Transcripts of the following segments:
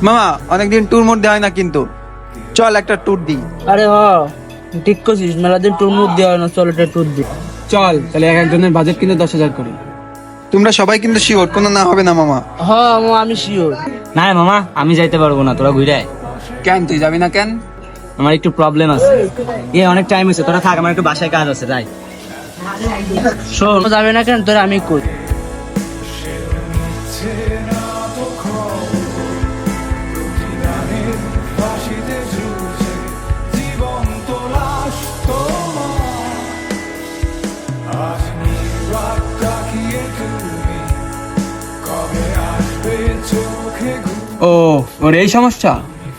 মামা অনেকদিন tour mode দেওয়া হয় না, কিন্তু চল একটা ট্যুর দিই। আরে ঠিক করছিস, মেলা দিন ট্যুর মুখ দেওয়া হয় না, চল এটা ট্যুর দি। চল তাহলে এক একজনের বাজেট কিন্তু 10,000 করি। তোমরা সবাই কিন্তু শিওর, কোনো না হবে না মামা? আমি শিওর। না রে মামা, আমি যাইতে পারবো না, তোরা ঘুরে আয়। কেন তুই যাবি না কেন? আমার একটু প্রবলেম আছে। অনেক টাইম হয়েছে, তোরা থাক, আমার একটু বাসায় কাজ আছে, যাই। শোন, যাবে না কেন তোরা, আমি কই। ও, ওর এই সমস্যা?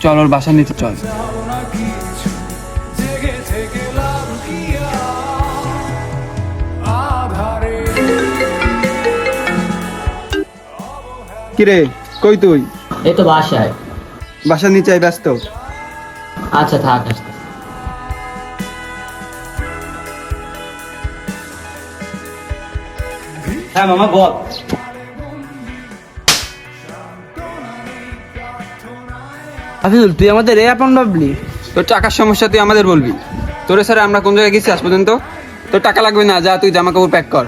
চল ওর বাসা নিতে চল। কিরে, কই তুই? এই তো বাসায়। বাসার নিচে আয়, ব্যস্ত। আচ্ছা থাক, আসতে। হ্যাঁ মামা বল। আফিজুল, তুই আমাদের এ আপন ভাবলি? তোর টাকার সমস্যা তুই আমাদের বলবি? তোরে স্যার আমরা কোন জায়গায় গেছি আজ পর্যন্ত? তোর টাকা লাগবে না, যা তুই জামা কাপড় প্যাক কর।